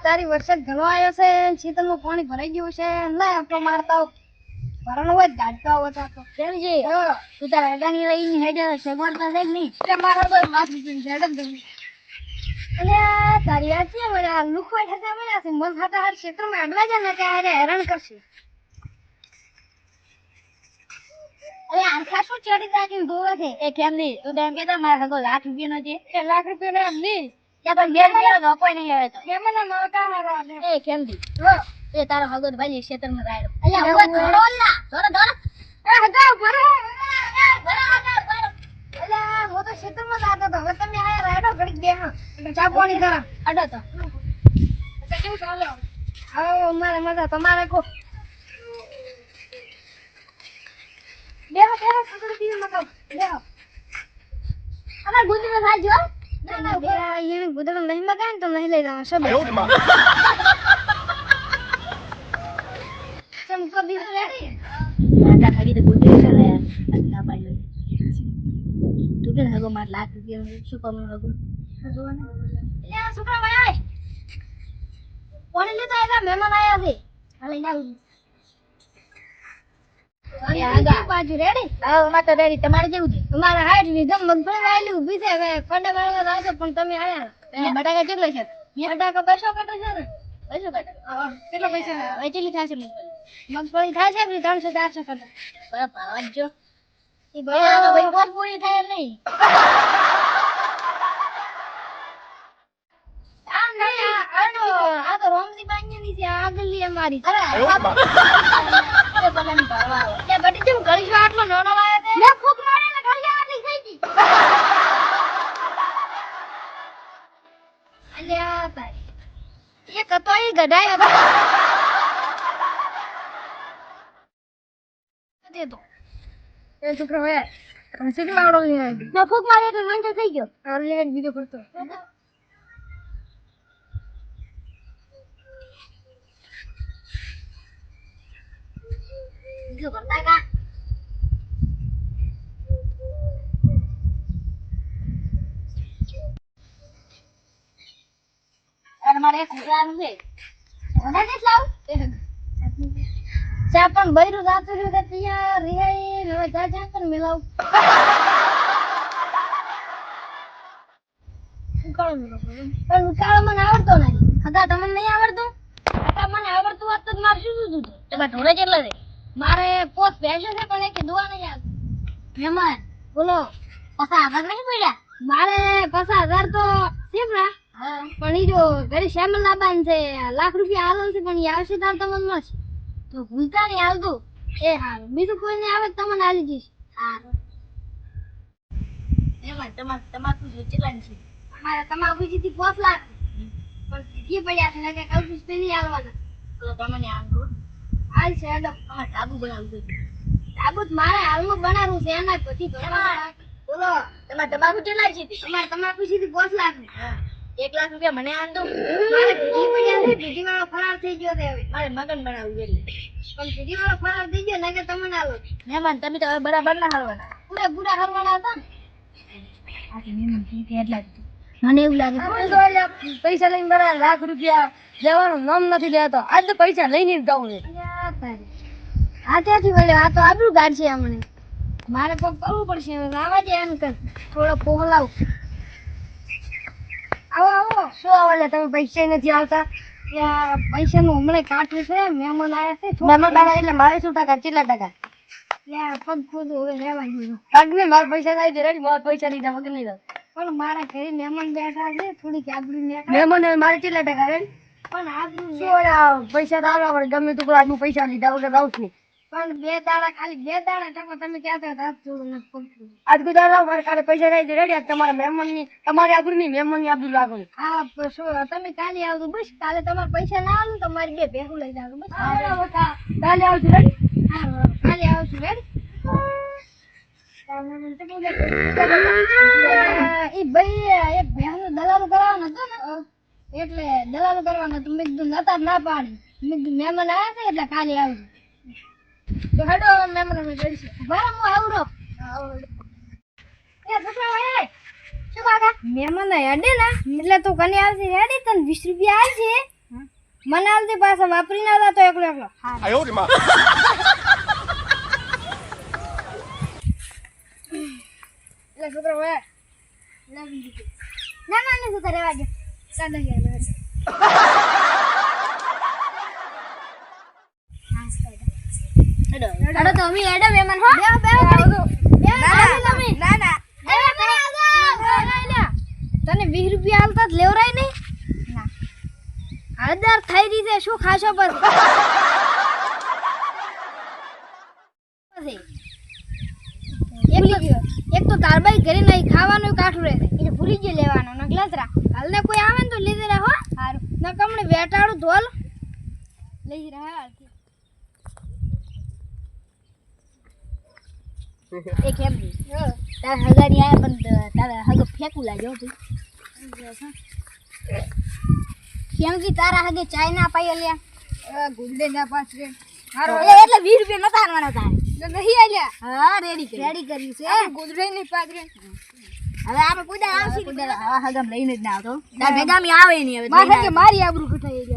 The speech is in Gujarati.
તારી વરસાદ ઘણો આવ્યો છે શીતળનું પાણી ભરાઈ ગયું છે ના આપણો મારતા ભરવાનો હોય ગાડતો આવો તો કેમ છે તું તારા અડાની લઈને હેડે સગવડતા છે નહીં તે મારા તો માથું પીને હેડે દઉં અલે તારી વાત છે મને આ લુખવા થતા મને છે મન ખાતા હર ક્ષેત્રમાં અડવા જાય ને ત્યારે હેરાન કરશે અરે આખા શું ચડી દાખીને ધોવે છે એ કેમ નહીં તું તેમ કહેતા મારા સગો લાખ રૂપિયાનો છે એ લાખ રૂપિયાનો એમ નહીં ત્યાં તો બે રૂપિયાનો કોઈ નહીં આવે તો કેમ મને મોટા હારા એ કેમ દી એ તારો હગો ભાઈ ક્ષેત્રમાં રાયડો અલ્યા હું ધોરો ના ધોરો ધોરો એ હટા ભરો અલ્યા હું તો ક્ષેત્રમાં જાતો તો હવે તમે આ રાયડો ઘડી દે હા ચા પાણી કરા અડો તો કેવું ચાલે આવો મારે મજા તમારે કો બેહો બેહો સગળ પીને મતો બેહો અમાર ગુંદરો ખાજો ના બે એને ગુંદરો નહીં મગાય ને તો નહીં લઈ જાવ સબ સમ કો દી રે માતા ખાલી તો ગુંદરો કરે ના પાડ્યો તું કે હગો માર લાખ રૂપિયા શું કમ હગો જોને લે છોકરા ભાઈ કોને લેતા આવ્યા મહેમાન આયા છે હાલે ના બાજુ રેડી હા અમાર તો રેડી તમારે કેવું છે અમારે હાઈટ ની જમ મગફળી વાયેલી ઊભી છે હવે ફંડા વાળવા રાજો પણ તમે આયા બટાકા કેટલા છે બટાકા 200 કટો છે ને 200 કટો કેટલા પૈસા વેચેલી થાશે મગફળી થાય છે 300 400 કટો બરાબર ભાવજો ઈ ભાઈ તો ભાઈ કોણ પૂરી થાય નહીં આ તો રોમજી બાંગની છે આગળની અમારી અરે બલાની ભરવા આવે એ બટી જેમ ગળીશ આટલો નાનો લાયા તે મે ફૂક મારે ને ગળીશ આટલી થઈ ગઈ અલ્યા ભાઈ એ કતોઈ ગડાય હતો દે તો એ છોકરો હે સિટી વાળો મે ફૂક મારે તો મંચ થઈ ગયો અરે વિડિયો કરતો video કરતા કા અરે મારે ખોરાનું છે ઓના કે લાવ ચા પણ બૈરું જાતું રહ્યું કે ત્યાં રિહાઈ હવે જા જા કર મિલાવ ઉકાળ મિલાવ પણ ઉકાળ મને આવડતો નથી હતા તમને નહીં આવડતું હતા મને આવડતું હોત તો મારે શું શું તમે ઢોરે કેટલા છે મારે પોત ભેંસો છે પણ એક દુવા નહીં આવતી મહેમાન બોલો 50,000 નહીં પડ્યા મારે 50,000 તો સીમરા પણ ઈ જો ઘરે શ્યામલ લાબાન છે લાખ રૂપિયા હાલ છે પણ ઈ આવશે તાર તમને મળશે તો ભૂલતા નહીં આવતું એ હારું બીજું કોઈ નહીં આવે તમને આલી જઈશ હારું મહેમાન તમાકુ કેટલા છે અમારે તમાકુ જીતી 5 લાખ પણ સીધી પડ્યા છે ને કે કૌશિશ પે નહીં આવવાના તો તમને આંગો આલ છે અડપ ટાબુ બનાવજો ટાબુ મારે હાલમાં બનાવવું છે એના પછી ભણવા બોલો તમાર તમાકુ કેટલા છે તમાર તમાકુ સીધી 5 લાખ ને 1 લાખ રૂપિયા મને આંદો મારે બીજી પડ્યા છે બીજી વાળો ફરાર થઈ ગયો છે હવે મારે મગન બનાવવું એટલે પણ બીજી વાળો ફરાર થઈ ગયો ને કે તમને આલો મહેમાન તમે તો હવે બરાબર ના હાલવાના પૂરા હાલવાના હતા આ મહેમાન સીધી એટલા જ મને એવું લાગે પૈસા લઈને બરા લાખ રૂપિયા દેવાનું નામ નથી લેતો આજ તો પૈસા લઈને જાઉં છે આ ત્યાંથી વળ્યો આ તો આબરૂ ગાડ છે હમણે મારે કોક કરવું પડશે આવા દે એમ કર થોડો પોહલાવ આવો આવો શું આવે તમે પૈસા નથી આવતા પૈસાનું હમણાં કાઢવું છે મહેમાન આવ્યા છે મહેમાન આવ્યા એટલે મારે શું ટકા કેટલા ટકા પગ ખોદું હવે રહેવા ગયું પગ ને મારા પૈસા થાય છે રેડી મારા પૈસા લીધા વગર નહીં જાવ પણ મારા ઘરે મહેમાન બેઠા છે થોડીક આબરૂ મહેમાન મારે કેટલા ટકા રે પણ આબરૂ પૈસા તો આવવા પડે ગમે તું આજનું પૈસા લીધા વગર રાઉસ નહીં પણ 2 દાડા ખાલી 2 દાડા ટકો તમે કહેતા હતા થોડું નથી પકડ્યું આજ ગુજારા મારે કાલે પૈસા થાય છે રેડી તમારા મહેમાન ની તમારી આબરૂ નહીં મહેમાન ની આબરૂ લાગો હા શું તમે કાલે આવજો બસ કાલે તમારે પૈસા ના આવે તો મારી 2 ભેગું લઈ જાવ બસ કાલે આવજો રેડી હા કાલે આવજો રેડી એ ભાઈ એક ભેંસ દલાલો કરવાનો હતો ને એટલે દલાલો કરવાનો તો મેં કીધું નતા ના પાડી મેં કીધું મહેમાન આવ્યા છે એટલે કાલે આવજો તો હેડો મહેમાન અમે જઈશું બરાબર હું આવરો એ છોકરા એ શું કાકા મહેમાન હેડે ને એટલે તું કને આવશે હેડે તને 20 રૂપિયા આવશે મને આલતી પાછા વાપરી ના જાતો એકલો એકલો. હા 哎呦我的妈！ એટલે છોકરો હવે ના ના ને તો રહેવા દે સાદા ગયા અડો તો અમે એડો વેમન હો બે બે તમે ના ના તને 20 રૂપિયા હાલતા જ લેવરાય નહીં ના હળદર થઈ રહી છે શું ખાશો પછી એક તો તારબાઈ ઘરે નહીં ખાવાનું કાઠું રહે એટલે ભૂલી ગયો લેવાનો ન ગ્લાસરા હાલને કોઈ આવે ને તો લીધે રહો હારું ન કમણે વેટાડું ધોલ લઈ રહ્યા એ કેમ તાર હગાની આયા પણ તારા હગ ફેંકું લાગ્યો તું કેમકી તારા હગે ચાય ના પાઈ લ્યા ગુંડે ના પાસ રે હારો એટલે 20 રૂપિયા નતા આનવાના તારે નહીં આલ્યા હા રેડી કર્યું છે ગુંડે ની પાદરે હવે આપણે કુડા આવશે કુડા હવા હગમ લઈને જ ના આવતો તાર ભેગામી આવે નહીં હવે મારી આબરૂ કઠાઈ જાય